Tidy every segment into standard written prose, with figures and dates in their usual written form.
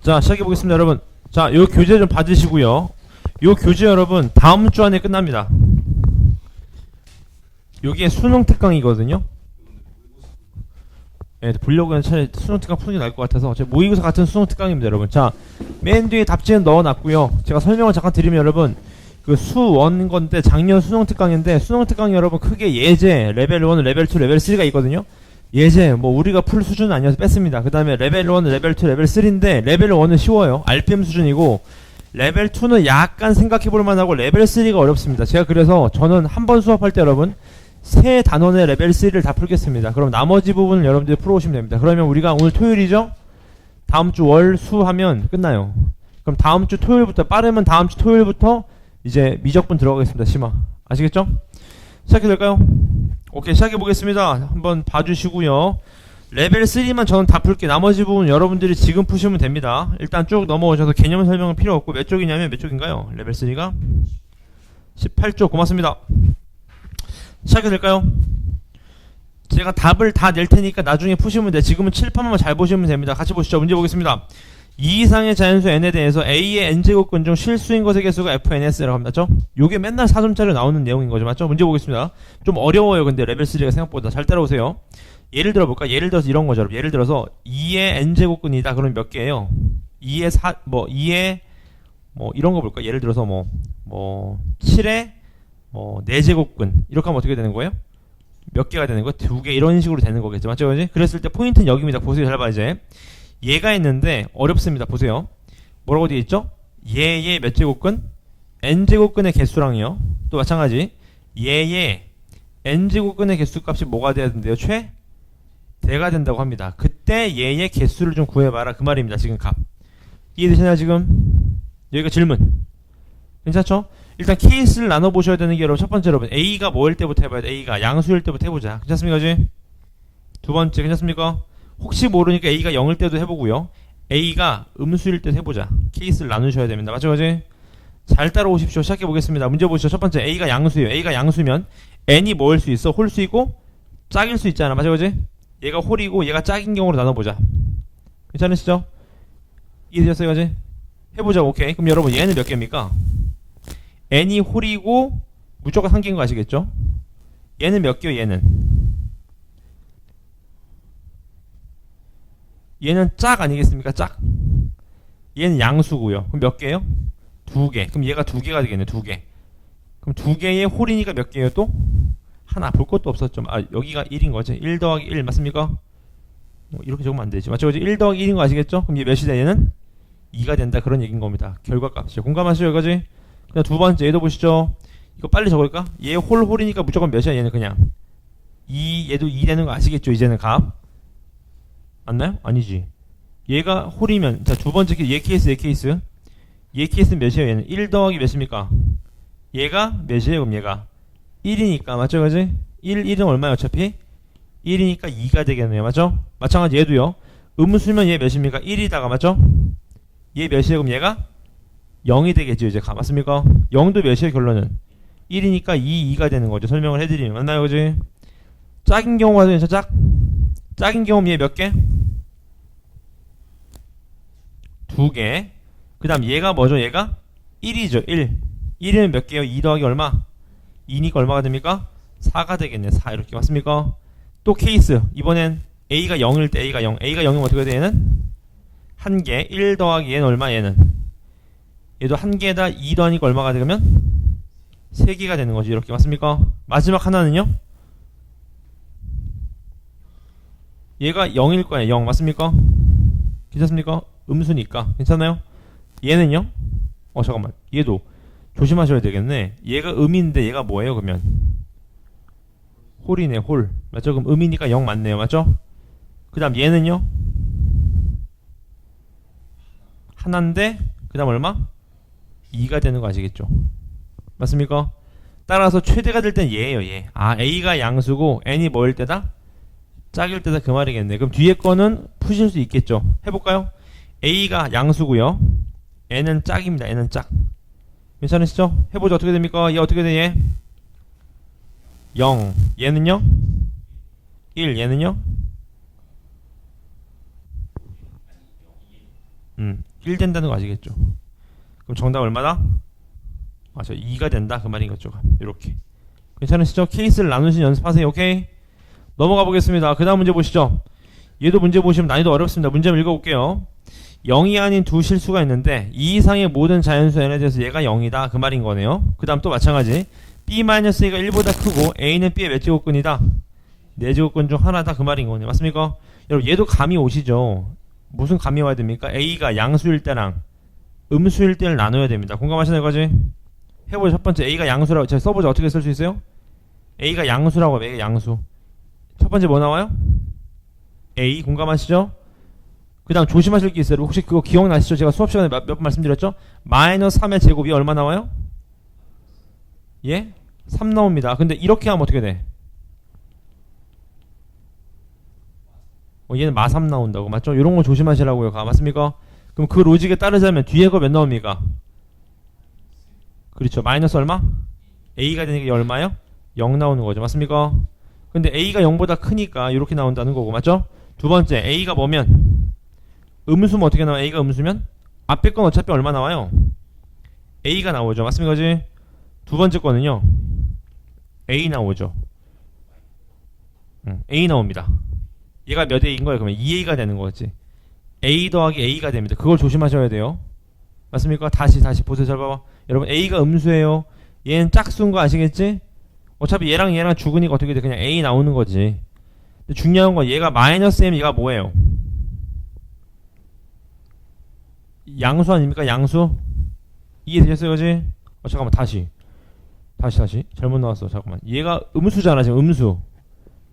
자, 시작해 보겠습니다, 여러분. 자, 요 교재 좀 받으시고요. 요 교재 여러분 다음 주 안에 끝납니다. 요게 수능 특강이거든요. 예, 보려고 하는 차라리 수능 특강 푸는 게 나을 것 같아서 제 모의고사 같은 수능 특강입니다, 여러분. 자, 맨 뒤에 답지는 넣어놨고요. 제가 설명을 잠깐 드리면 여러분, 그 수원 건데 작년 수능 특강인데 수능 특강이 여러분 크게 예제, 레벨 1, 레벨 2, 레벨 3가 있거든요. 예제 뭐 우리가 풀 수준은 아니어서 뺐습니다. 그 다음에 레벨 1, 레벨 2, 레벨 3인데 레벨 1은 쉬워요. RPM 수준이고 레벨 2는 약간 생각해볼 만하고 레벨 3가 어렵습니다. 제가 그래서 저는 한 번 수업할 때 여러분 세 단원의 레벨 3를 다 풀겠습니다. 그럼 나머지 부분을 여러분들이 풀어오시면 됩니다. 그러면 우리가 오늘 토요일이죠? 다음 주 월, 수 하면 끝나요. 그럼 다음 주 토요일부터, 빠르면 다음 주 토요일부터 이제 미적분 들어가겠습니다. 심화. 아시겠죠? 시작해도 될까요? 오케이, 시작해 보겠습니다. 한번 봐주시고요. 레벨 3만 저는 다 풀게. 나머지 부분 여러분들이 지금 푸시면 됩니다. 일단 쭉 넘어오셔서 개념 설명은 필요 없고 몇 쪽이냐면 몇 쪽인가요? 레벨 3가 18쪽. 고맙습니다. 시작해도 될까요? 제가 답을 다 낼 테니까 나중에 푸시면 돼. 지금은 칠판만 잘 보시면 됩니다. 같이 보시죠. 문제 보겠습니다. 2 이상의 자연수 n에 대해서 a의 n제곱근 중 실수인 것의 개수가 fns라고 합니다. 맞죠? 요게 맨날 4점짜리 나오는 내용인 거죠. 맞죠? 문제 보겠습니다. 좀 어려워요. 근데 레벨 3가 생각보다. 잘 따라오세요. 예를 들어 볼까? 예를 들어서 이런 거죠. 예를 들어서 2의 n제곱근이다. 그러면 몇 개예요? 2의 2의 이런 거 볼까? 예를 들어서 7의 4제곱근 이렇게 하면 어떻게 되는 거예요? 몇 개가 되는 거예요? 2개 이런 식으로 되는 거겠죠. 맞죠? 그지? 그랬을 때 포인트는 여기입니다. 보세요. 잘 봐 이제. 얘가 있는데 어렵습니다. 보세요. 뭐라고 되어 있죠? 얘의 몇 제곱근? n제곱근의 개수랑요. 또 마찬가지. 얘의 n제곱근의 개수 값이 뭐가 돼야 된대요? 최대가 된다고 합니다. 그때 얘의 개수를 좀 구해봐라. 그 말입니다. 지금 값. 이해되시나요 지금? 여기가 질문. 괜찮죠? 일단 케이스를 나눠보셔야 되는 게 여러분 첫 번째 여러분 A가 뭐일 때부터 해봐야 돼? A가 양수일 때부터 해보자. 괜찮습니까? 그지? 두 번째 괜찮습니까? 혹시 모르니까 A가 0일 때도 해보고요. A가 음수일 때도 해보자. 케이스를 나누셔야 됩니다. 맞죠? 그지? 잘 따라오십시오. 시작해보겠습니다. 문제 보시죠. 첫 번째 A가 양수예요. A가 양수면 N이 뭐일 수 있어? 홀수이고 짝일 수 있잖아. 맞죠? 그지? 얘가 홀이고 얘가 짝인 경우로 나눠보자. 괜찮으시죠? 이해되셨어요? 그지? 해보자. 오케이. 그럼 여러분 얘는 몇 개입니까? n이 홀이고 무조건 한 개인 거 아시겠죠? 얘는 몇 개요? 얘는 짝 아니겠습니까? 짝. 얘는 양수고요. 그럼 몇 개예요? 2개. 그럼 얘가 2개가 되겠네. 2개. 그럼 2개의 홀이니까 몇 개예요? 또? 하나. 볼 것도 없었죠. 아, 여기가 1인 거지. 1 더하기 1 맞습니까? 이렇게 적으면 안 되지. 맞죠? 1 더하기 1인 거 아시겠죠? 그럼 얘 몇이 돼? 얘는 2가 된다. 그런 얘기인 겁니다. 결과값이죠. 공감하시죠? 이거지? 그냥 두 번째 얘도 보시죠. 이거 빨리 적을까? 얘 홀이니까 무조건 몇이야? 얘는 그냥 2, 얘도 2 되는 거 아시겠죠? 이제는 값 맞나요? 아니지. 얘가 홀이면 자 두 번째 얘 케이스 얘 케이스는 몇이에요? 얘는 1 더하기 몇입니까? 얘가 몇이에요? 그럼 얘가 1이니까 맞죠? 그지? 1은 얼마야 어차피? 1이니까 2가 되겠네요. 맞죠? 마찬가지 얘도요. 음수면 얘 몇입니까? 1이다가 맞죠? 얘 몇이에요? 그럼 얘가 0이 되겠죠. 이제 맞습니까? 0도 몇이에요? 결론은 1이니까 2가 되는 거죠. 설명을 해드리면 맞나요? 그지? 짝인 경우가 되죠. 짝인 경우는 얘 몇 개? 2개. 그 다음 얘가 뭐죠? 얘가 1이죠. 1이면 몇 개요? 2 더하기 얼마? 2니까 얼마가 됩니까? 4가 되겠네. 4 이렇게 맞습니까? 또 케이스 이번엔 A가 0일 때 A가 0이면 어떻게 돼? 얘는 1개. 1 더하기 얘는 얼마? 얘는 얘도 1개에다 2 더하니까 얼마가 되면 3개가 되는 거지. 이렇게 맞습니까? 마지막 하나는요? 얘가 0일 거예요. 0 맞습니까? 괜찮습니까? 음수니까 괜찮아요? 얘는요? 잠깐만 얘도 조심하셔야 되겠네. 얘가 음인데 얘가 뭐예요? 그러면 홀이네. 홀 맞죠? 그럼 음이니까 0 맞네요. 맞죠? 그 다음 얘는요? 하나인데 그 다음 얼마? 2가 되는 거 아시겠죠? 맞습니까? 따라서 최대가 될 땐 얘예요. 얘. 아 A가 양수고 N이 뭐일 때다? 짝일 때다 그 말이겠네. 그럼 뒤에 거는 푸실 수 있겠죠. 해볼까요? A가 양수고요. N은 짝입니다. N은 짝. 괜찮으시죠? 해보죠. 어떻게 됩니까? 얘 어떻게 돼? 얘 0. 얘는요? 1. 얘는요? 1 된다는 거 아시겠죠? 그럼 정답 얼마다? 아, 저 2가 된다 그 말인 거죠. 이렇게 괜찮으시죠? 케이스를 나누신 연습하세요. 오케이? 넘어가 보겠습니다. 그 다음 문제 보시죠. 얘도 문제 보시면 난이도 어렵습니다. 문제 한번 읽어볼게요. 0이 아닌 두 실수가 있는데 2 이상의 모든 자연수 n에 대해서 얘가 0이다 그 말인 거네요. 그 다음 또 마찬가지 b-a가 1보다 크고 a는 b의 몇 제곱근이다? 4제곱근 중 하나다 그 말인 거네요. 맞습니까? 여러분 얘도 감이 오시죠? 무슨 감이 와야 됩니까? a가 양수일 때랑 음수일 때를 나눠야 됩니다. 공감하시는 거지? 해보죠. 첫 번째 a가 양수라고 제가 써보자. 어떻게 쓸 수 있어요? a가 양수라고 하면 a가 양수. 첫 번째 뭐 나와요? a 공감하시죠? 그 다음 조심하실 게 있어요. 혹시 그거 기억나시죠? 제가 수업 시간에 몇 번 말씀드렸죠? 마이너스 3의 제곱이 얼마 나와요? 예? 3 나옵니다. 근데 이렇게 하면 어떻게 돼? 얘는 마3 나온다고 맞죠? 이런 거 조심하시라고요. 맞습니까? 그럼 그 로직에 따르자면 뒤에 거 몇 나옵니까? 그렇죠. 마이너스 얼마? a가 되니까 얼마요? 0 나오는 거죠. 맞습니까? 근데 a가 0보다 크니까 이렇게 나온다는 거고 맞죠? 두 번째 a가 뭐면? 음수면 어떻게 나와요? a가 음수면? 앞에 건 어차피 얼마 나와요? a가 나오죠. 맞습니까? 두 번째 거는요 a 나오죠. a 나옵니다. 얘가 몇 a인 거예요? 그러면 2a가 되는 거지. a 더하기 a가 됩니다. 그걸 조심하셔야 돼요. 맞습니까? 다시 보세요. 잘 봐봐. 여러분 a가 음수예요. 얘는 짝수인 거 아시겠지? 어차피 얘랑 죽으니까 어떻게 돼? 그냥 a 나오는 거지. 근데 중요한 건 얘가 마이너스 m 얘가 뭐예요? 양수 아닙니까? 양수? 이해되셨어요? 그지? 잠깐만 다시 잘못 나왔어. 잠깐만 얘가 음수잖아. 지금 음수.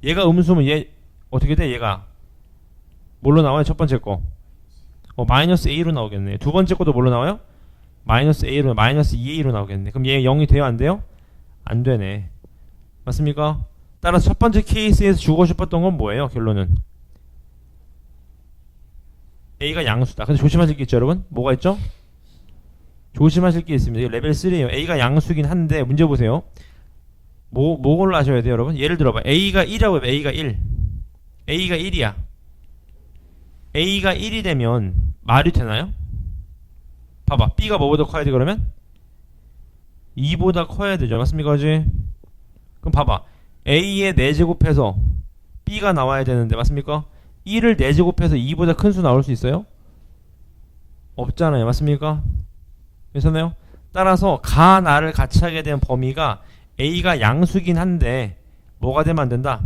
얘가 음수면 얘 어떻게 돼? 얘가 뭘로 나와요? 첫 번째 거 마이너스 a로 나오겠네. 두 번째 것도 뭘로 나와요? 마이너스 a로 마이너스 2a로 나오겠네. 그럼 얘 0이 돼요? 안 돼요? 안 되네. 맞습니까? 따라서 첫 번째 케이스에서 주고 싶었던 건 뭐예요? 결론은 a가 양수다. 근데 조심하실 게 있죠 여러분? 뭐가 있죠? 조심하실 게 있습니다. 이게 레벨 3예요. a가 양수긴 한데 문제 보세요. 뭐걸로 하셔야 돼요 여러분? 예를 들어봐. a가 1이라고 해봐. a가 1 a가 1이야. a가 1이 되면 말이 되나요? 봐봐. b가 뭐보다 커야 돼 그러면? 2보다 커야 되죠. 맞습니까? 그지? 그럼 봐봐. a의 4제곱해서 b가 나와야 되는데 맞습니까? 1을 4제곱해서 2보다 큰 수 나올 수 있어요? 없잖아요. 맞습니까? 괜찮나요? 따라서 가, 나를 같이 하게 된 범위가 a가 양수긴 한데 뭐가 되면 안 된다?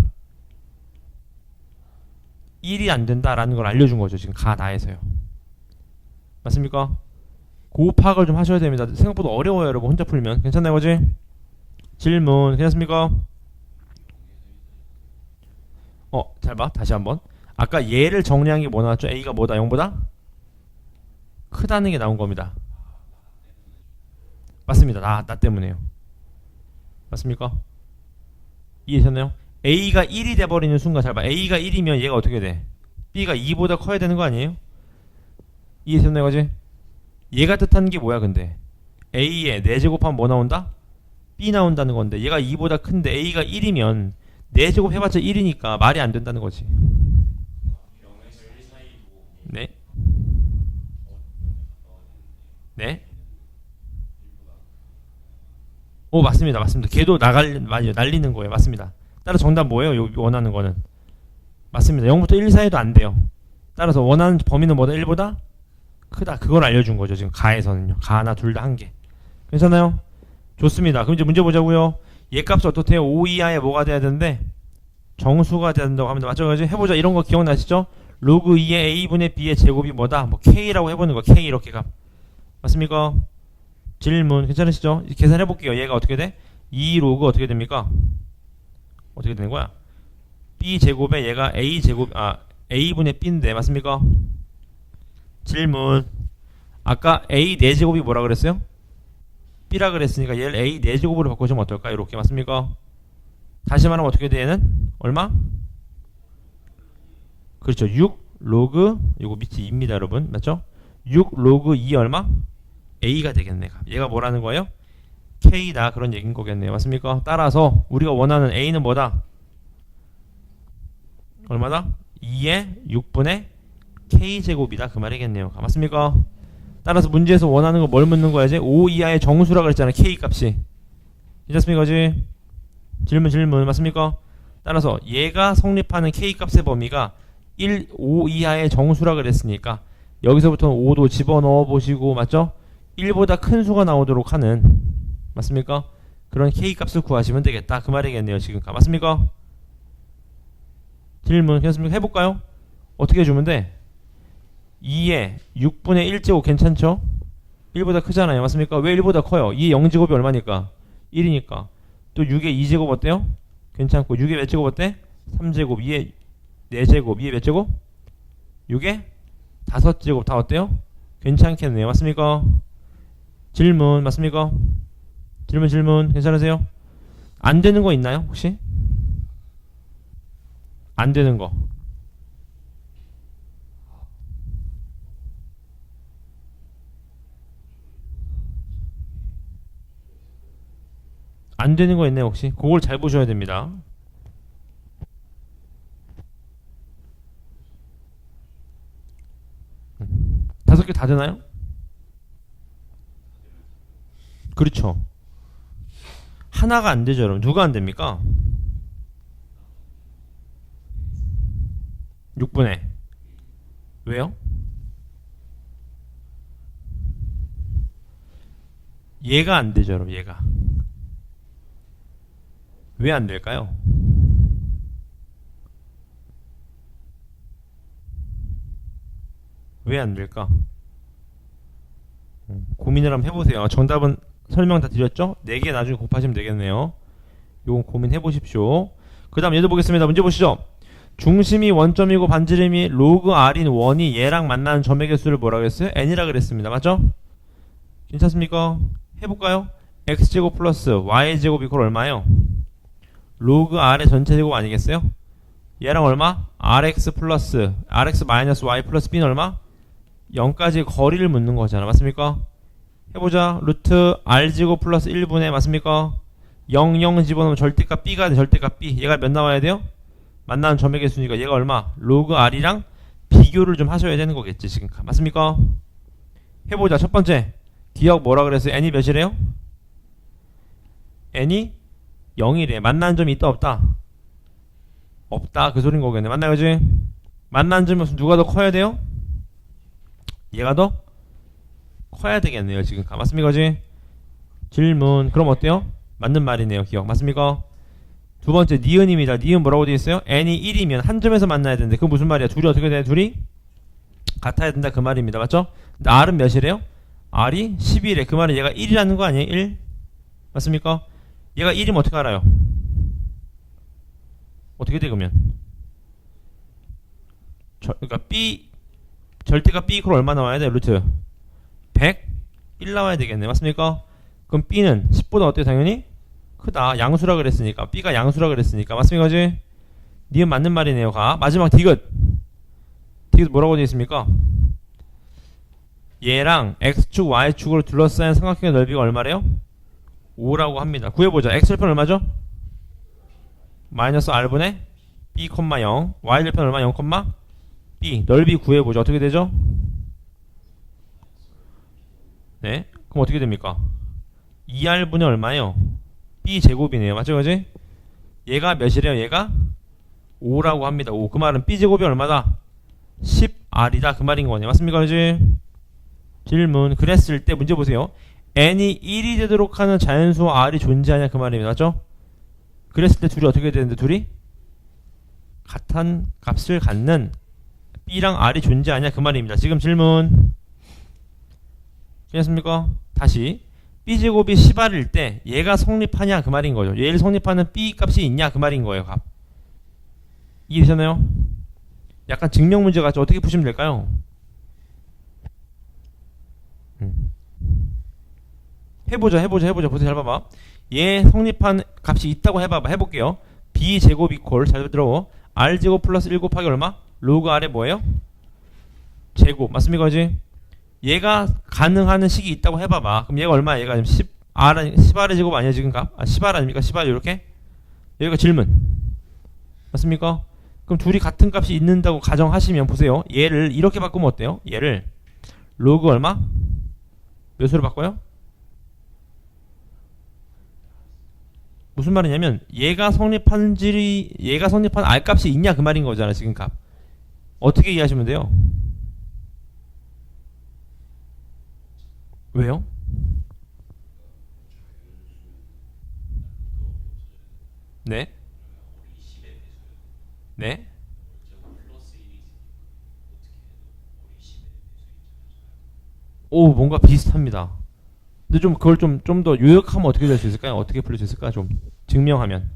1이 안 된다라는 걸 알려준 거죠. 지금 가, 나에서요. 맞습니까? 그 파악을 좀 하셔야 됩니다. 생각보다 어려워요 여러분. 혼자 풀면. 괜찮나요? 그지? 질문 괜찮습니까? 잘 봐. 다시 한번. 아까 얘를 정리한 게 뭐 나왔죠? a가 뭐다? 0보다? 크다는 게 나온 겁니다. 맞습니다. 나 때문에요. 맞습니까? 이해되셨나요? a가 1이 돼버리는 순간 잘 봐. a가 1이면 얘가 어떻게 돼? b가 2보다 커야 되는 거 아니에요? 이해되셨나요? 그지? 얘가 뜻하는 게 뭐야 근데? a에 4제곱하면 뭐 나온다? b 나온다는 건데 얘가 2보다 큰데 a가 1이면 4제곱 해봤자 1이니까 말이 안 된다는 거지. 네? 네? 맞습니다. 걔도 날리는 거예요. 맞습니다. 따라서 정답 뭐예요? 원하는 거는 맞습니다. 0부터 1 사이도 안 돼요. 따라서 원하는 범위는 뭐다? 1보다 크다. 그걸 알려준 거죠. 지금 가에서는요. 가 하나 둘 다 한 개. 괜찮아요? 좋습니다. 그럼 이제 문제 보자고요. 얘 값이 어떻대요? 5 이하에 뭐가 돼야 되는데 정수가 돼야 된다고 합니다. 맞죠? 해보자. 이런 거 기억나시죠? 로그 2의 a분의 b의 제곱이 뭐다? 뭐 k라고 해보는 거. k 이렇게 값. 맞습니까? 질문 괜찮으시죠? 계산해 볼게요. 얘가 어떻게 돼? 2 로그 어떻게 됩니까? 어떻게 되는 거야? b 제곱에 얘가 a 제곱 a분의 b인데 맞습니까? 질문. 아까 a 4제곱이 뭐라 그랬어요? b라 그랬으니까 얘를 a 4제곱으로 바꾸시면 어떨까? 이렇게 맞습니까? 다시 말하면 어떻게 돼? 얘는 얼마? 그렇죠. 6 로그 이거 밑이 2입니다 여러분. 맞죠? 6 로그 2 얼마? a가 되겠네. 얘가 뭐라는 거예요? k다 그런 얘기인 거겠네요. 맞습니까? 따라서 우리가 원하는 a는 뭐다? 얼마다? 2의 6분의 k제곱이다 그 말이겠네요. 맞습니까? 따라서 문제에서 원하는 거 뭘 묻는 거야 이제? 5 이하의 정수라 그랬잖아. K 값이. 괜찮습니까? 그지? 질문 맞습니까? 따라서 얘가 성립하는 K 값의 범위가 5 이하의 정수라 그랬으니까 여기서부터는 5도 집어넣어 보시고 맞죠? 1보다 큰 수가 나오도록 하는 맞습니까? 그런 K 값을 구하시면 되겠다 그 말이겠네요 지금. 맞습니까? 질문 괜찮습니까? 해볼까요? 어떻게 해주면 돼? 2에 6분의 1제곱 괜찮죠? 1보다 크잖아요 맞습니까? 왜 1보다 커요? 2의 0제곱이 얼마니까? 1이니까. 또 6의 2제곱 어때요? 괜찮고 6의 몇 제곱 어때? 3제곱 2의 4제곱 2의 몇 제곱? 6의 5제곱 다 어때요? 괜찮겠네요 맞습니까? 질문 맞습니까? 질문 괜찮으세요? 안 되는 거 있나요 혹시? 안 되는 거 안 되는 거 있나요 혹시? 그걸 잘 보셔야 됩니다. 다섯 개 다 되나요? 그렇죠. 하나가 안 되죠 여러분. 누가 안 됩니까? 6분의 왜요? 얘가 안 되죠 여러분. 얘가 왜 안 될까요? 왜 안 될까? 고민을 한번 해보세요. 정답은 설명 다 드렸죠? 4개 나중에 곱하시면 되겠네요. 요건 고민해 보십시오. 그 다음 얘도 보겠습니다. 문제 보시죠. 중심이 원점이고 반지름이 로그 r인 원이 얘랑 만나는 점의 개수를 뭐라고 했어요? n이라 그랬습니다. 맞죠? 괜찮습니까? 해볼까요? x제곱 플러스 y제곱 이퀄 얼마요? 로그 r의 전체 제곱 아니겠어요? 얘랑 얼마? rx 플러스 rx 마이너스 y 플러스 b는 얼마? 0까지 거리를 묻는 거잖아. 맞습니까? 해보자. 루트 r제곱 플러스 1분의 맞습니까? 0, 0 집어넣으면 절대값 b가 돼. 절대값 b. 얘가 몇 나와야 돼요? 만나는 점의 개수니까 얘가 얼마? 로그 r이랑 비교를 좀 하셔야 되는 거겠지 지금. 맞습니까? 해보자. 첫 번째 기억 뭐라 그랬어요? n이 몇이래요? n이 0이래. 만나는 점이 있다 없다? 없다 그 소린 거겠네. 맞나요? 그지? 만나는 점이 없으면 누가 더 커야 돼요? 얘가 더 커야 되겠네요 지금. 맞습니까? 그지? 질문 그럼 어때요? 맞는 말이네요. 기억 맞습니까? 두 번째 니은입니다. 니은 뭐라고 되어 있어요? n이 1이면 한 점에서 만나야 되는데 그건 무슨 말이야? 둘이 어떻게 돼? 둘이 같아야 된다 그 말입니다. 맞죠? 근데 r은 몇이래요? r이 11에 그 말은 얘가 1이라는 거 아니에요? 1? 맞습니까? 얘가 1이면 어떻게 알아요? 어떻게 돼 그러면? 그러니까 b 절대값 b 이퀄 얼마 나와야 돼? 루트 100? 1 나와야 되겠네. 맞습니까? 그럼 b는 10보다 어때요? 당연히? 크다. 양수라 그랬으니까. b가 양수라 그랬으니까. 맞습니까? 그지? 니은 맞는 말이네요. 가. 마지막 디귿. 디귿 뭐라고 되어 있습니까? 얘랑 x축, y축으로 둘러싸인 삼각형의 넓이가 얼마래요? 5라고 합니다. 구해보자. x절편 얼마죠? 마이너스 r분의 b, 0 y절편 얼마? 0, b 넓이 구해보죠. 어떻게 되죠? 네 그럼 어떻게 됩니까? 2r분의 얼마예요? b 제곱이네요. 맞죠? 그지? 얘가 몇이래요? 얘가 5라고 합니다. 5. 그 말은 b 제곱이 얼마다? 10r이다 그 말인 거네. 맞습니까? 그지? 질문 그랬을 때 문제 보세요. n이 1이 되도록 하는 자연수 r이 존재하냐 그 말입니다. 맞죠? 그랬을 때 둘이 어떻게 되는데 둘이 같은 값을 갖는 b랑 r이 존재하냐 그 말입니다. 지금 질문 괜찮습니까? 다시 b제곱이 10r일 때 얘가 성립하냐 그 말인 거죠. 얘를 성립하는 b 값이 있냐 그 말인 거예요. 값 이해되셨나요? 약간 증명 문제 같죠? 어떻게 푸시면 될까요? 해보자. 보세요. 잘 봐봐. 얘 성립한 값이 있다고 해봐봐. 해볼게요. b제곱 이퀄 잘 들어. r제곱 플러스 1 곱하기 얼마? 로그 r에 뭐예요? 제곱. 맞습니까? 그지? 얘가 가능하는 식이 있다고 해봐봐. 그럼 얘가 얼마야? 얘가 지금 10r의 제곱 아니야 지금 값? 10r 아닙니까? 10r 이렇게? 여기가 질문. 맞습니까? 그럼 둘이 같은 값이 있는다고 가정하시면 보세요. 얘를 이렇게 바꾸면 어때요? 얘를 로그 얼마? 몇으로 바꿔요? 무슨 말이냐면 얘가 성립한 R 값이 있냐 그 말인 거잖아 지금 값. 어떻게 이해하시면 돼요? 왜요? 네? 네? 오 뭔가 비슷합니다. 근데 좀 그걸 좀 더 요약하면 어떻게 될 수 있을까요? 어떻게 풀릴 수 있을까? 좀 증명하면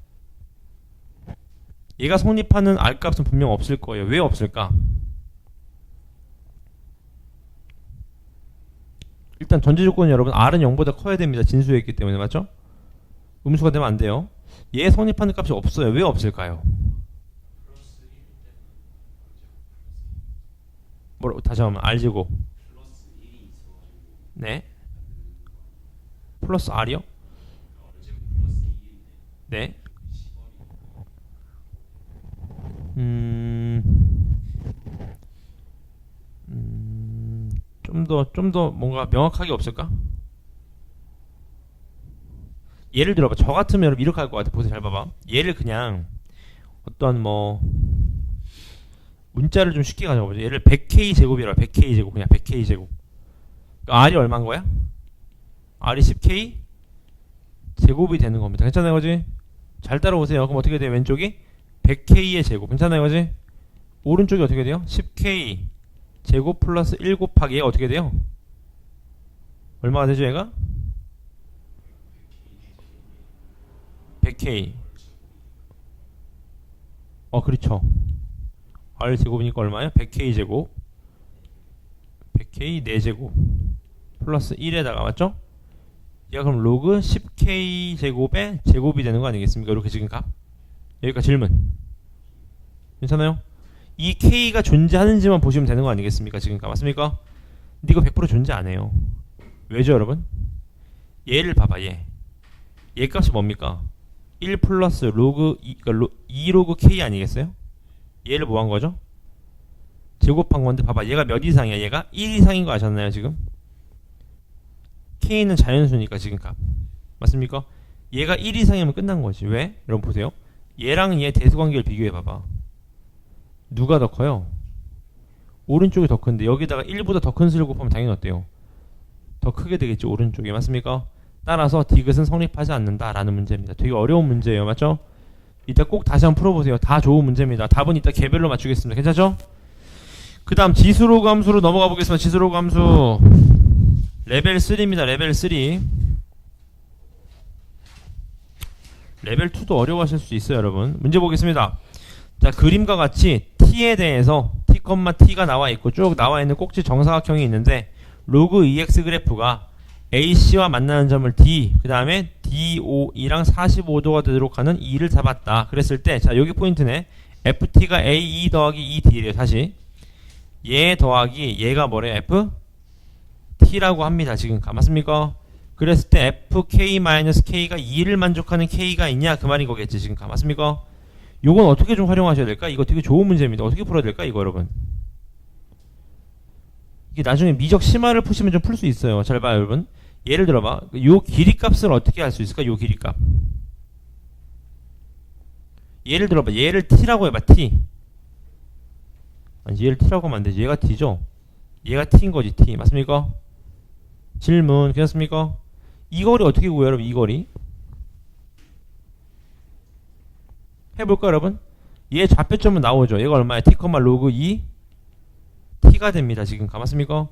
얘가 성립하는 R 값은 분명 없을 거예요. 왜 없을까? 일단 전제 조건은 여러분 R은 0보다 커야 됩니다. 진수에 있기 때문에 맞죠? 음수가 되면 안 돼요. 얘 성립하는 값이 없어요. 왜 없을까요? 뭐라고 다시 한번 R제곱 네 플러스 R이요? 네 좀 더 뭔가 명확하게 없을까? 예를 들어봐. 저 같으면 여러분 이렇게 할 것 같아. 보세요. 잘 봐봐. 얘를 그냥 어떤 뭐 문자를 좀 쉽게 가져보죠. 얘를 100k 제곱이라 100k 제곱 그냥 100k 제곱. 그러니까 R이 얼마인 거야? R이 10k 제곱이 되는 겁니다. 괜찮아요, 거지? 잘 따라오세요. 그럼 어떻게 돼요? 왼쪽이 100k의 제곱. 괜찮아요, 거지? 오른쪽이 어떻게 돼요? 10k 제곱 플러스 1 곱하기 얘가 어떻게 돼요? 얼마가 되죠, 얘가? 100k. 그렇죠. R 제곱이니까 얼마예요? 100k 제곱. 100k 4제곱. 플러스 1에다가, 맞죠? 얘가 그럼 로그 10k 제곱의 제곱이 되는 거 아니겠습니까? 이렇게 지금 값. 여기까지 질문. 괜찮아요? 이 k가 존재하는지만 보시면 되는 거 아니겠습니까? 지금 값. 맞습니까? 근데 이거 100% 존재 안 해요. 왜죠, 여러분? 얘를 봐봐, 얘. 얘 값이 뭡니까? 1 플러스 로그 2 로그 k 아니겠어요? 얘를 뭐 한 거죠? 제곱한 건데 봐봐 얘가 몇 이상이야? 얘가 1 이상인 거 아셨나요 지금? k는 자연수니까 지금 값 맞습니까? 얘가 1 이상이면 끝난 거지. 왜? 여러분 보세요. 얘랑 얘 대수관계를 비교해 봐봐. 누가 더 커요? 오른쪽이 더 큰데 여기다가 1보다 더 큰 수를 곱하면 당연히 어때요? 더 크게 되겠죠. 오른쪽이 맞습니까? 따라서 디귿은 성립하지 않는다라는 문제입니다. 되게 어려운 문제예요. 맞죠? 이따 꼭 다시 한번 풀어보세요. 다 좋은 문제입니다. 답은 이따 개별로 맞추겠습니다. 괜찮죠? 그 다음 지수로그 함수로 넘어가 보겠습니다. 지수로그 함수 레벨 3입니다. 레벨 3. 레벨 2도 어려워하실 수 있어요. 여러분 문제 보겠습니다. 자 그림과 같이 t에 대해서 t, t가 나와 있고 쭉 나와 있는 꼭지 정사각형이 있는데 로그 EX 그래프가 AC와 만나는 점을 D, 그 다음에 DOE랑 45도가 되도록 하는 E를 잡았다. 그랬을 때, 자, 여기 포인트네. FT가 AE 더하기 ED래요, 다시. 얘 더하기, 얘가 뭐래요? FT라고 합니다, 지금. 맞습니까? 그랬을 때 FK-K가 2를 만족하는 K가 있냐? 그 말인 거겠지, 지금. 맞습니까? 요건 어떻게 좀 활용하셔야 될까? 이거 되게 좋은 문제입니다. 어떻게 풀어야 될까? 이거 여러분. 이게 나중에 미적 심화를 푸시면 좀 풀 수 있어요. 잘 봐요, 여러분. 예를 들어봐. 요 길이 값을 어떻게 할 수 있을까? 요 길이 값. 예를 들어봐. 얘를 t라고 해봐. t. 아니, 얘를 t라고 하면 안 되지. 얘가 t죠. 얘가 t인 거지. t. 맞습니까? 질문. 괜찮습니까? 이 거리 어떻게 구해요, 여러분? 이 거리. 해볼까, 여러분? 얘 좌표점은 나오죠. 얘가 얼마야? t, 로그 2 t가 됩니다. 지금 맞습니까?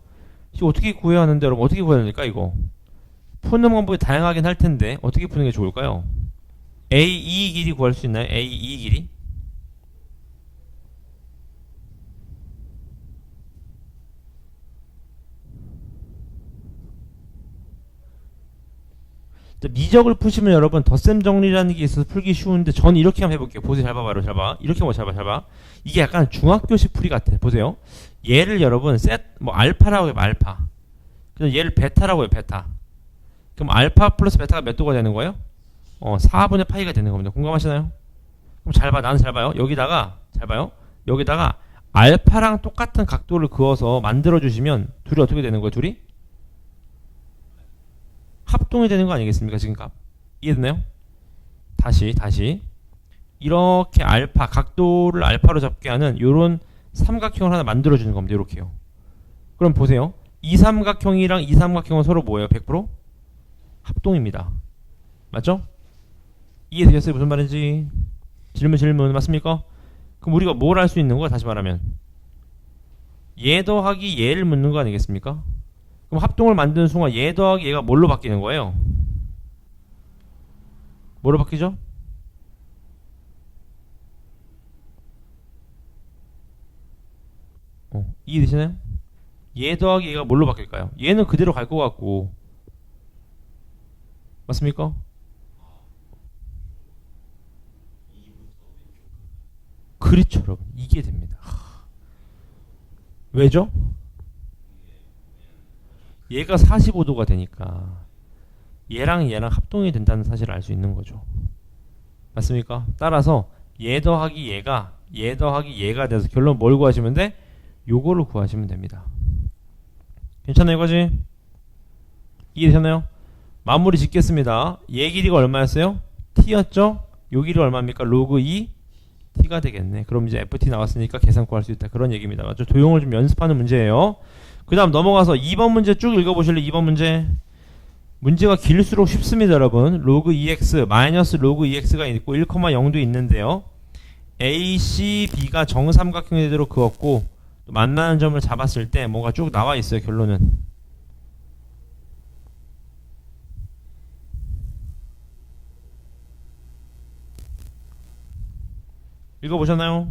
이거 어떻게 구해야 하는데 여러분 어떻게 구해야 될까 이거? 푸는 방법이 다양하긴 할 텐데 어떻게 푸는 게 좋을까요? AE 길이 구할 수 있나요? AE 길이? 미적을 푸시면 여러분 덧셈 정리라는 게 있어서 풀기 쉬운데 저는 이렇게 한번 해볼게요. 보세요. 잘 봐봐요. 잘 봐. 이렇게 뭐 잘 봐. 이게 약간 중학교식 풀이 같아. 보세요. 얘를 여러분 뭐 알파라고 해봐. 알파. 그래서 얘를 베타라고 해요. 베타. 그럼 알파 플러스 베타가 몇 도가 되는 거예요? 4분의 파이가 되는 겁니다. 공감하시나요? 그럼 잘 봐. 나는 잘 봐요. 여기다가 잘 봐요. 여기다가 알파랑 똑같은 각도를 그어서 만들어 주시면 둘이 어떻게 되는 거예요? 둘이 합동이 되는 거 아니겠습니까? 지금 값 이해됐나요? 다시 이렇게 알파 각도를 알파로 잡게 하는 요런 삼각형을 하나 만들어주는 겁니다. 이렇게요. 그럼 보세요. 이 삼각형이랑 이 삼각형은 서로 뭐예요? 100% 합동입니다. 맞죠? 이해되셨어요? 무슨 말인지? 질문 맞습니까? 그럼 우리가 뭘 할 수 있는 거야? 다시 말하면 얘 더하기 얘를 묻는 거 아니겠습니까? 그럼 합동을 만드는 순간 얘 더하기 얘가 뭘로 바뀌는 거예요? 뭐로 바뀌죠? 이해되시나요? 얘 더하기 얘가 뭘로 바뀔까요? 얘는 그대로 갈 것 같고 맞습니까? 그렇죠 여러분 이게 됩니다. 왜죠? 얘가 45도가 되니까 얘랑 합동이 된다는 사실을 알 수 있는 거죠. 맞습니까? 따라서 얘 더하기 얘가 돼서 결론 뭘 구하시면 돼? 요거를 구하시면 됩니다. 괜찮아요 이거지? 이해되셨나요? 마무리 짓겠습니다. 얘 길이가 얼마였어요? t였죠? 요 길이가 얼마입니까? 로그 2 t가 되겠네. 그럼 이제 ft 나왔으니까 계산 구할 수 있다. 그런 얘기입니다. 맞죠? 도형을 좀 연습하는 문제예요. 그 다음 넘어가서 2번 문제 쭉 읽어보실래요? 2번 문제. 문제가 길수록 쉽습니다 여러분. 로그 2x 마이너스 로그 2x가 있고 1,0도 있는데요. a, c, b가 정삼각형이 되도록 그었고 만나는 점을 잡았을 때 뭐가 쭉 나와 있어요. 결론은 읽어보셨나요?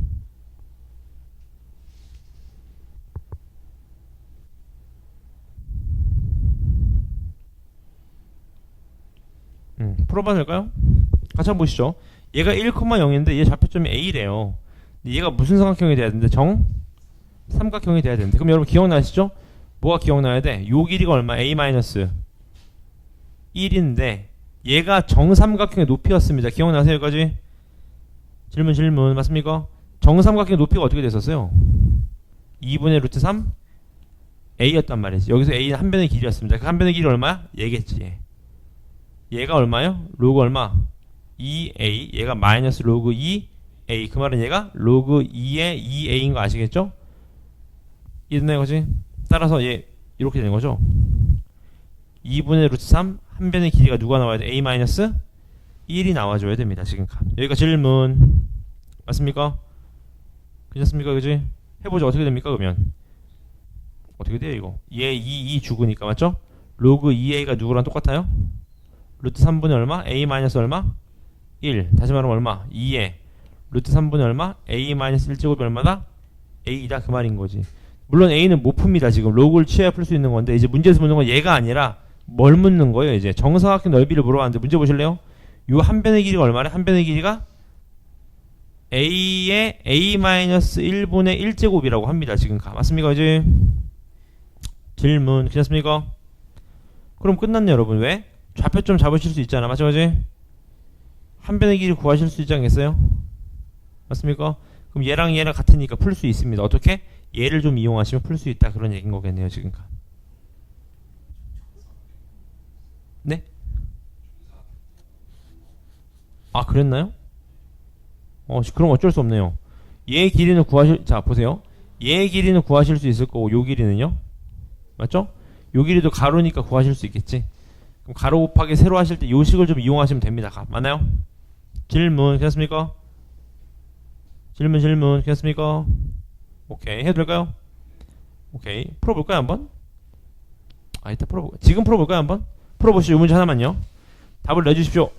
풀어봐도 될까요? 같이 한번 보시죠. 얘가 1,0인데 얘 좌표점이 A래요. 얘가 무슨 삼각형이 돼야 되는데 삼각형이 돼야 되는데 그럼 여러분 기억나시죠? 뭐가 기억나야 돼? 요 길이가 얼마? A-1인데 얘가 정삼각형의 높이였습니다. 기억나세요 여기까지? 질문 맞습니까? 정삼각형의 높이가 어떻게 됐었어요? 2분의 루트 3 A였단 말이지. 여기서 A는 한 변의 길이였습니다. 그 한 변의 길이 얼마야? 얘겠지. 얘가 얼마요? 로그 얼마? 2A. 얘가 마이너스 로그 2A. 그 말은 얘가 로그 2의 2A인 거 아시겠죠? 이해됐나요, 거지? 따라서 얘 이렇게 되는 거죠. 2분의 루트 3 한 변의 길이가 누가 나와야 돼? A 마이너스 1이 나와줘야 됩니다. 지금 여기가 질문 맞습니까? 괜찮습니까, 그지? 해보죠. 어떻게 됩니까, 그러면? 어떻게 돼요, 이거? 얘 2 죽으니까 맞죠? 로그 2A가 누구랑 똑같아요? 루트 3분의 얼마? A 마이너스 얼마? 1. 다시 말하면 얼마? 2에 루트 3분의 얼마? A 마이너스 1제곱이 얼마다? A다 그 말인 거지. 물론 A는 못 풉니다. 지금 로그를 취해야 풀 수 있는 건데 이제 문제에서 묻는 건 얘가 아니라 뭘 묻는 거예요? 이제 정사각형 넓이를 물어봤는데 문제 보실래요? 요 한 변의 길이가 얼마래? 한 변의 길이가 A의 A 마이너스 1분의 1제곱이라고 합니다. 지금 맞습니까? 이제 질문 괜찮습니까? 그럼 끝났네 여러분. 왜? 좌표점 잡으실 수 있잖아. 맞죠? 그지? 한 변의 길이 구하실 수 있지 않겠어요? 맞습니까? 그럼 얘랑 같으니까 풀 수 있습니다. 어떻게? 얘를 좀 이용하시면 풀 수 있다. 그런 얘기인 거겠네요. 지금. 네? 아 그랬나요? 그럼 어쩔 수 없네요. 얘의 길이는 자 보세요. 얘의 길이는 구하실 수 있을 거고 요 길이는요? 맞죠? 요 길이도 가로니까 구하실 수 있겠지. 그럼 가로 곱하기 세로 하실 때 요 식을 좀 이용하시면 됩니다. 맞나요? 질문 괜찮습니까? 질문 괜찮습니까? 오케이 해도 될까요? 오케이 풀어볼까요 한번? 이따 풀어볼까요? 지금 풀어볼까요 한번? 풀어보시죠. 이 문제 하나만요. 답을 내주십시오.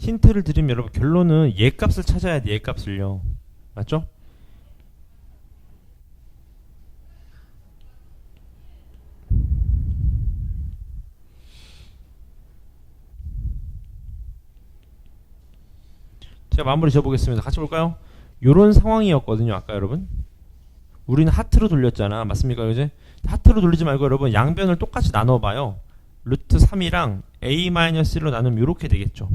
힌트를 드리면 여러분 결론은 얘 값을 찾아야 돼. 얘 값을요. 맞죠? 제가 마무리 지어보겠습니다. 같이 볼까요? 요런 상황이었거든요. 아까 여러분 우리는 하트로 돌렸잖아. 맞습니까? 그지? 하트로 돌리지 말고 여러분 양변을 똑같이 나눠봐요. 루트 3이랑 a-1로 나누면 요렇게 되겠죠.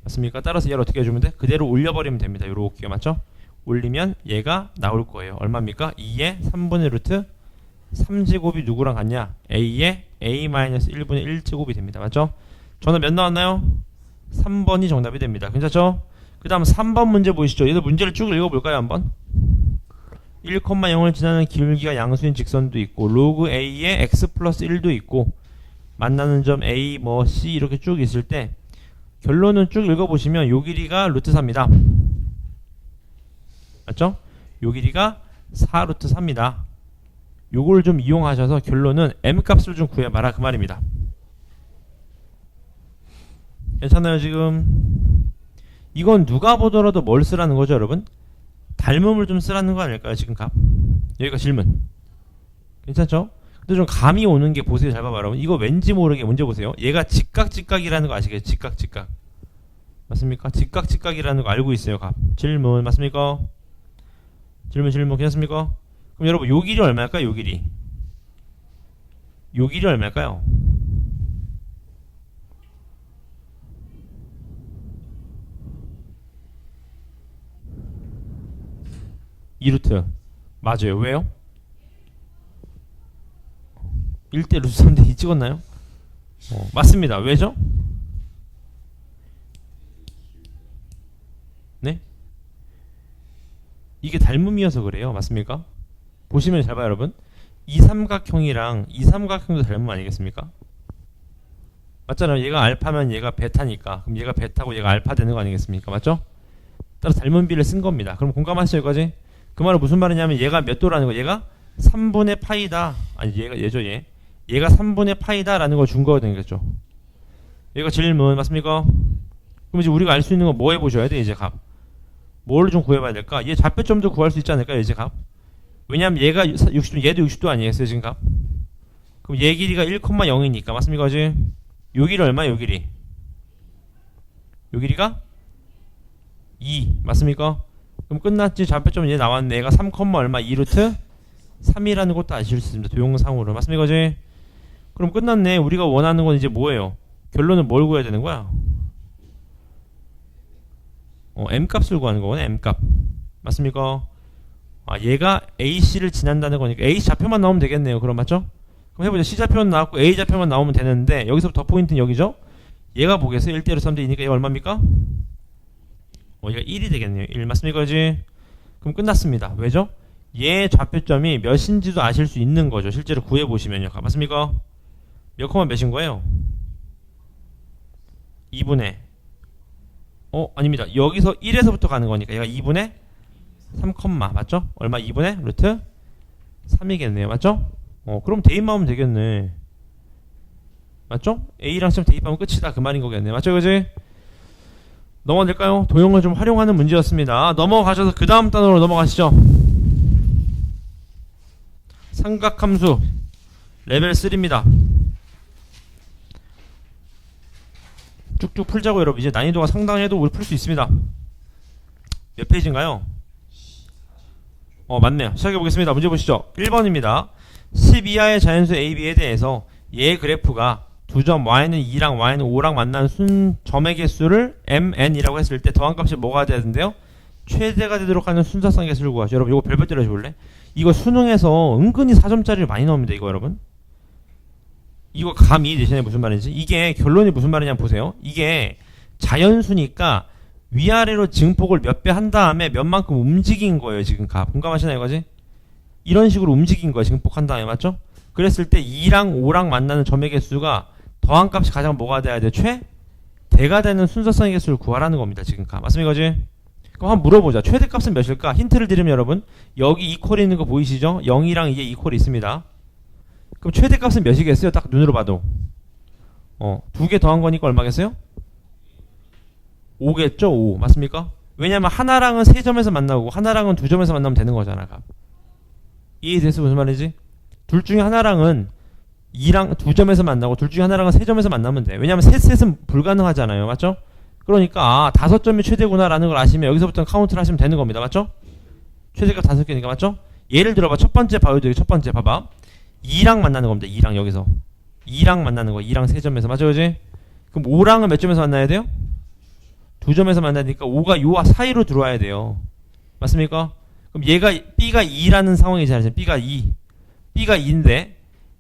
맞습니까? 따라서 얘를 어떻게 해주면 돼? 그대로 올려버리면 됩니다. 요렇게. 맞죠? 올리면 얘가 나올 거예요. 얼마입니까? 2의 3분의 루트 3제곱이 누구랑 같냐? a의 a-1분의 1제곱이 됩니다. 맞죠? 정답 몇 나왔나요? 3번이 정답이 됩니다. 괜찮죠? 그 다음 3번 문제 보이시죠? 얘들 문제를 쭉 읽어볼까요? 한번 1,0을 지나는 기울기가 양수인 직선도 있고 로그 a의 x 플러스 1도 있고 만나는 점 a 뭐 c 이렇게 쭉 있을 때 결론은 쭉 읽어보시면 요 길이가 루트 4입니다. 맞죠? 요 길이가 4 루트 4입니다. 요걸 좀 이용하셔서 결론은 m 값을 좀 구해봐라 그 말입니다. 괜찮아요 지금? 이건 누가 보더라도 뭘 쓰라는 거죠 여러분? 닮음을 좀 쓰라는 거 아닐까요 지금 값? 여기가 질문. 괜찮죠? 근데 좀 감이 오는 게 보세요. 잘 봐봐 여러분. 이거 왠지 모르게 문제 보세요. 얘가 직각이라는 거 아시겠죠? 직각. 맞습니까? 직각이라는 거 알고 있어요. 값. 질문 맞습니까? 질문 괜찮습니까? 그럼 여러분 요 길이 얼마일까요? 요 길이 얼마일까요? 이 루트 맞아요. 왜요? 1대 루트 3대 2 찍었나요? 맞습니다. 왜죠? 네? 이게 닮음이어서 그래요. 맞습니까? 보시면 잘 봐요 여러분. 이 삼각형이랑 이 삼각형도 닮음 아니겠습니까? 맞잖아요. 얘가 알파면 얘가 베타니까 그럼 얘가 베타고 얘가 알파 되는 거 아니겠습니까? 맞죠? 따라서 닮음비를 쓴 겁니다. 그럼 공감하시죠 여기까지? 그 말은 무슨 말이냐면 얘가 몇 도라는 거 얘가 3분의 파이다. 아니 얘죠 얘. 얘가 3분의 파이다 라는 걸 준 거겠죠. 얘가 질문 맞습니까? 그럼 이제 우리가 알 수 있는 건 뭐 해보셔야 돼 이제 값. 뭘 좀 구해봐야 될까? 얘 좌표점도 구할 수 있지 않을까요 이제 값? 왜냐면 얘가 60도 얘도 60도 아니겠어요 지금 값? 그럼 얘 길이가 1,0이니까 맞습니까? 그지? 요 길이 얼마야 요 길이? 요 길이가 2 맞습니까? 그럼 끝났지. 좌표점 얘 나왔네. 얘가 3, 얼마 2루트 3이라는 것도 아실 수 있습니다. 도형상으로 맞습니까? 그지? 그럼 끝났네. 우리가 원하는 건 이제 뭐예요? 결론은 뭘 구해야 되는 거야? m 값을 구하는 거네. m 값 맞습니까? 얘가 AC를 지난다는 거니까 AC 좌표만 나오면 되겠네요. 그럼 맞죠? 그럼 해보자. C 좌표만 나왔고 A 좌표만 나오면 되는데 여기서부터 포인트는 여기죠? 얘가 보겠어요? 1대1 3대 2니까 얘가 얼마입니까? 얘가 1이 되겠네요. 1 맞습니까? 그지? 그럼 끝났습니다. 왜죠? 얘 좌표점이 몇인지도 아실 수 있는 거죠. 실제로 구해보시면요. 맞습니까? 몇 콤마 몇인 거예요? 2분의 아닙니다. 여기서 1에서부터 가는 거니까 얘가 2분의 3 콤마 맞죠? 얼마? 2분의 루트 3이겠네요. 맞죠? 그럼 대입만 하면 되겠네. 맞죠? A랑 C 대입하면 끝이다 그 말인 거겠네. 맞죠? 그지? 넘어가 될까요? 도형을 좀 활용하는 문제였습니다. 넘어가셔서 그 다음 단어로 넘어가시죠. 삼각함수 레벨 3입니다. 쭉쭉 풀자고 여러분. 이제 난이도가 상당해도 우리 풀 수 있습니다. 몇 페이지인가요? 맞네요. 시작해 보겠습니다. 문제 보시죠. 1번입니다. 10 이하의 자연수 AB에 대해서 얘 그래프가 두 점 y는 2랑 y는 5랑 만나는 점의 개수를 mn이라고 했을 때 더한 값이 뭐가 돼야 되는데요? 최대가 되도록 하는 순서상 개수를 구하죠. 여러분 이거 별표 때려줄래? 이거 수능에서 은근히 4점짜리를 많이 나옵니다. 이거 여러분 이거 감이 대신에 무슨 말인지 이게 결론이 무슨 말이냐 보세요. 이게 자연수니까 위아래로 증폭을 몇 배 한 다음에 몇만큼 움직인 거예요. 지금 공감하시나요 이거지? 이런 식으로 움직인 거예요. 증폭한 다음에 맞죠? 그랬을 때 2랑 5랑 만나는 점의 개수가 더한 값이 가장 뭐가 돼야 돼? 최대가 되는 순서상의 개수를 구하라는 겁니다. 지금 맞습니까? 그지? 그럼 한번 물어보자. 최대값은 몇일까? 힌트를 드리면 여러분 여기 이퀄이 있는 거 보이시죠? 0이랑 2에 이퀄이 있습니다. 그럼 최대값은 몇이겠어요? 딱 눈으로 봐도 두 개 더한 거니까 얼마겠어요? 5겠죠? 5 맞습니까? 왜냐면 하나랑은 3점에서 만나고 하나랑은 2점에서 만나면 되는 거잖아. 값. 이해됐어? 무슨 말이지? 둘 중에 하나랑은 2랑 2점에서 만나고 둘 중에 하나랑은 3점에서 만나면 돼. 왜냐면 셋은 불가능하잖아요. 맞죠? 그러니까 5점이 최대구나라는 걸 아시면 여기서부터 카운트를 하시면 되는 겁니다. 맞죠? 최대값 5개니까 맞죠? 예를 들어봐. 첫 번째 봐요. 여기 첫 번째 봐봐. 2랑 만나는 겁니다. 2랑 여기서 2랑 만나는 거. 2랑 3점에서 맞죠? 그지? 그럼 5랑은 몇 점에서 만나야 돼요? 2점에서 만나야 되니까 5가 요 사이로 들어와야 돼요. 맞습니까? 그럼 얘가 B가 2라는 상황이잖아요. B가 2. B가 2인데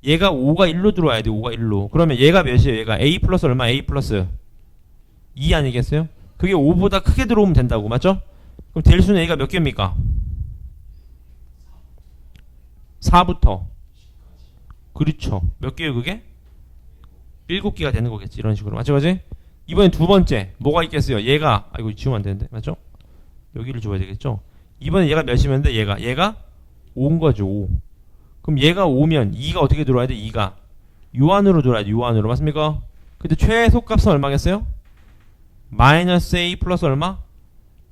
얘가 5가 1로 들어와야 돼요. 5가 1로. 그러면 얘가 몇이에요? 얘가 A 플러스 얼마? A 플러스 2 아니겠어요? 그게 5보다 크게 들어오면 된다고. 맞죠? 그럼 될 수는 A가 몇 개입니까? 4부터. 그렇죠. 몇 개예요 그게? 7개가 되는 거겠지. 이런 식으로. 맞죠? 그지? 이번엔 두 번째. 뭐가 있겠어요? 얘가 이거 지우면 안 되는데. 맞죠? 여기를 줘야 되겠죠? 이번엔 얘가 몇이면 돼? 얘가 5인 거죠. 5. 그럼 얘가 5면 2가 어떻게 들어와야 돼? 2가 요 안으로 들어와야 돼. 요 안으로. 맞습니까? 근데 최소값은 얼마겠어요? 마이너스 A 플러스 얼마?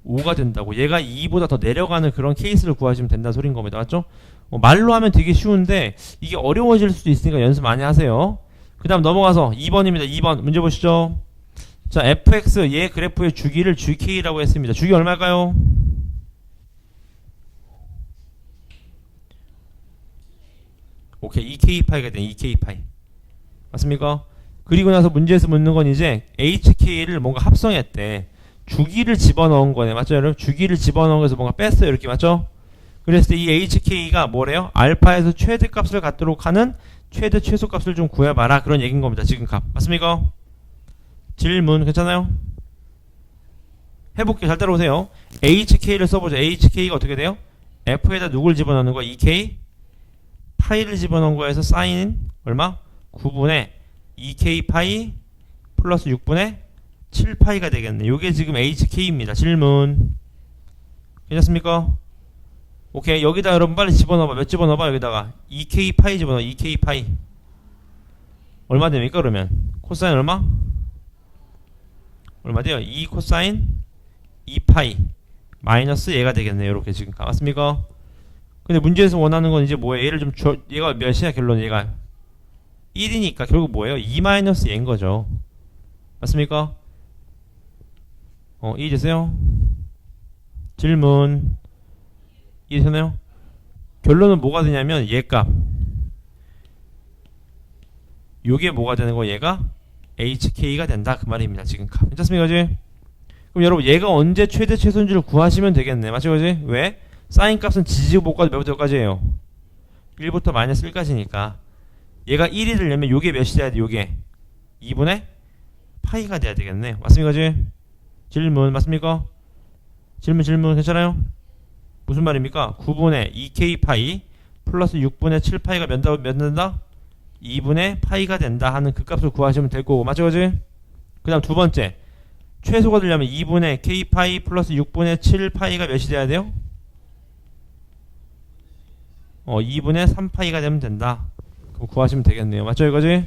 5가 된다고. 얘가 2보다 더 내려가는 그런 케이스를 구하시면 된다는 소린 겁니다. 맞죠? 말로 하면 되게 쉬운데 이게 어려워질 수도 있으니까 연습 많이 하세요. 그 다음 넘어가서 2번입니다. 2번 문제 보시죠. 자, fx 얘 그래프의 주기를 gk라고 했습니다. 주기 얼마일까요? 오케이, 2k파이가 된 2k파이 맞습니까? 그리고 나서 문제에서 묻는 건 이제 hk를 뭔가 합성했대. 주기를 집어넣은 거네. 맞죠 여러분? 주기를 집어넣은 거에서 뭔가 뺐어요. 이렇게 맞죠? 그랬을 때 이 hk가 뭐래요? 알파에서 최대값을 갖도록 하는 최대 최소값을 좀 구해봐라. 그런 얘기인 겁니다. 지금 값 맞습니까? 질문 괜찮아요? 해볼게요. 잘 따라오세요. hk를 써보죠. hk가 어떻게 돼요? f에다 누굴 집어넣는 거야? 2k 파이를 집어넣은 거에서 사인 얼마? 9분의 2k 파이 플러스 6분의 7파이가 되겠네. 요게 지금 hk입니다. 질문 괜찮습니까? 오케이. 여기다 여러분 빨리 집어넣어봐. 몇 집어넣어봐? 여기다가 2k 파이 집어넣어. 2k 파이 얼마 됩니까? 그러면 코사인 얼마? 얼마 돼요? 2 코사인 2파이 마이너스 얘가 되겠네요. 이렇게 지금 맞습니까? 근데 문제에서 원하는 건 이제 뭐예요? 얘를 좀 얘가 몇이야? 결론 얘가 1이니까 결국 뭐예요? 2 마이너스 얘인 거죠. 맞습니까? 이해되세요? 질문 이해되나요? 결론은 뭐가 되냐면 얘 값 요게 뭐가 되는 거? 얘가 hk가 된다 그 말입니다. 지금 값 괜찮습니까? 그지? 그럼 여러분 얘가 언제 최대 최소인지를 구하시면 되겠네. 맞죠? 그지? 왜? 사인 값은 지지고까지 몇부터까지예요? 1부터 마이너스 1까지니까 얘가 1이 되려면 요게 몇이 돼야 돼? 요게 2분의 파이가 돼야 되겠네. 맞습니까? 그지? 질문 맞습니까? 질문 괜찮아요? 무슨 말입니까? 9분의 2k 파이 플러스 6분의 7파이가 몇 된다? 2분의 파이가 된다 하는 그 값을 구하시면 될 거고 맞죠? 그지? 그 다음 두 번째 최소가 되려면 2분의 k파이 플러스 6분의 7파이가 몇이 돼야 돼요? 2분의 3파이가 되면 된다. 그럼 구하시면 되겠네요. 맞죠 이거지?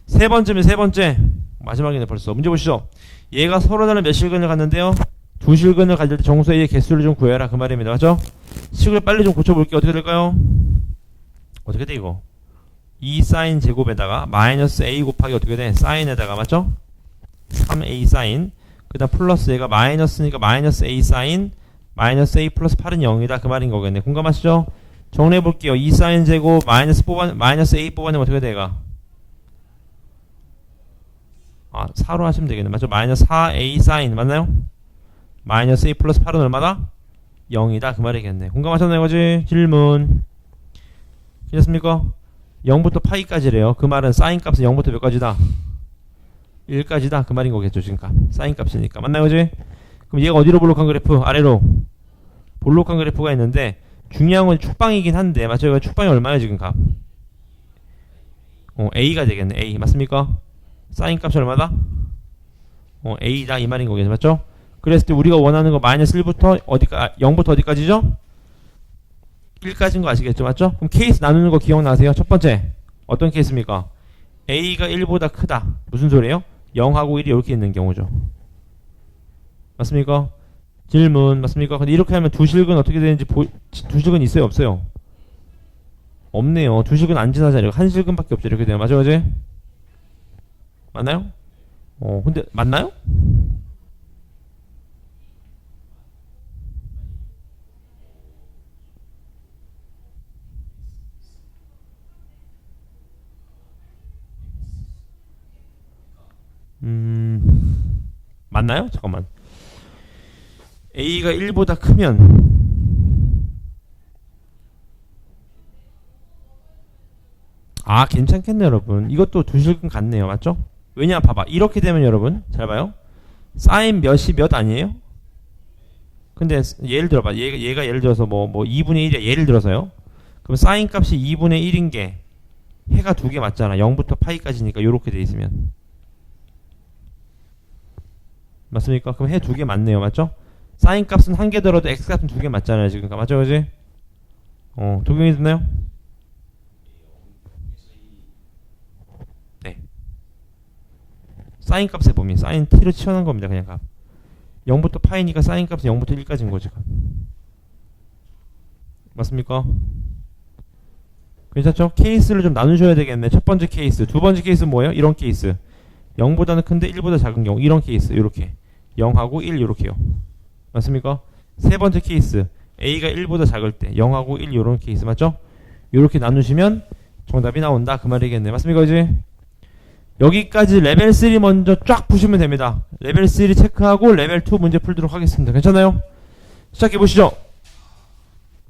세 번째면 세 번째 마지막이네 벌써. 문제 보시죠. 얘가 서로 다른 몇 실근을 갔는데요. 두 실근을 가질 때 정수 A의 개수를 좀 구해라 그 말입니다. 맞죠? 식을 빨리 좀 고쳐볼게요. 어떻게 될까요? 어떻게 돼 이거? 2 사인 제곱에다가 마이너스 A 곱하기 어떻게 돼? 사인에다가 맞죠? 3A 사인 그 다음 플러스 얘가 마이너스니까 마이너스 A 사인 마이너스 A 플러스 8은 0이다 그 말인 거겠네. 공감하시죠? 정리해볼게요. 2 사인 제곱 마이너스 A 뽑아내면 어떻게 돼 얘가? 4로 하시면 되겠네. 맞죠? 마이너스 4A 사인 맞나요? 마이너스 A 플러스 8은 얼마다? 0이다 그 말이겠네. 공감하셨나요? 이거지? 질문 괜찮습니까? 0부터 파이까지래요. 그 말은 사인 값은 0부터 몇 가지다? 1까지다 그 말인 거겠죠 지금 값. 사인 값이니까 맞나요? 그지? 그럼 얘가 어디로 볼록한 그래프? 아래로 볼록한 그래프가 있는데 중요한 건 축방이긴 한데 맞죠? 이거 축방이 얼마예요 지금 값? A가 되겠네. A 맞습니까? 사인 값이 얼마다? A다 이 말인 거겠죠 맞죠? 그랬을 때 우리가 원하는 거 마이너스 1부터 0부터 어디까지죠? 1까지인 거 아시겠죠? 맞죠? 그럼 케이스 나누는 거 기억나세요? 첫 번째 어떤 케이스입니까? A가 1보다 크다. 무슨 소리예요? 0하고 1이 이렇게 있는 경우죠. 맞습니까? 질문 맞습니까? 근데 이렇게 하면 두실근 어떻게 되는지 두실근 있어요 없어요? 없네요. 두실근 안 지나잖아요. 한 실근밖에 없죠. 이렇게 되면 맞아 그지? 맞나요? 근데 맞나요? 맞나요? 잠깐만. A가 1보다 크면 괜찮겠네 여러분. 이것도 두실근 같네요. 맞죠? 왜냐 봐봐. 이렇게 되면 여러분 잘 봐요. 사인 몇이 몇 아니에요? 근데 예를 들어봐. 얘가 예를 들어서 뭐 2분의 1이야. 예를 들어서요. 그럼 사인 값이 2분의 1인 게 해가 두 개 맞잖아. 0부터 파이까지니까 요렇게 돼 있으면 맞습니까? 그럼 해 두 개 맞네요. 맞죠? 사인 값은 한 개 들어도 x 값은 두 개 맞잖아요. 지금 맞죠? 그지? 적용이 됐나요? 네. 사인 값의 범위 사인 t로 치환한 겁니다. 그냥 값 0부터 파이니까 사인 값은 0부터 1까지인 거지. 맞습니까? 괜찮죠? 케이스를 좀 나누셔야 되겠네. 첫 번째 케이스, 두 번째 케이스는 뭐예요? 이런 케이스 0보다는 큰데 1보다 작은 경우 이런 케이스 이렇게 0하고 1 이렇게요. 맞습니까? 세 번째 케이스 A가 1보다 작을 때 0하고 1 이런 케이스 맞죠? 이렇게 나누시면 정답이 나온다 그 말이겠네. 맞습니까? 이제 여기까지 레벨 3 먼저 쫙 푸시면 됩니다. 레벨 3 체크하고 레벨 2 문제 풀도록 하겠습니다. 괜찮아요? 시작해 보시죠.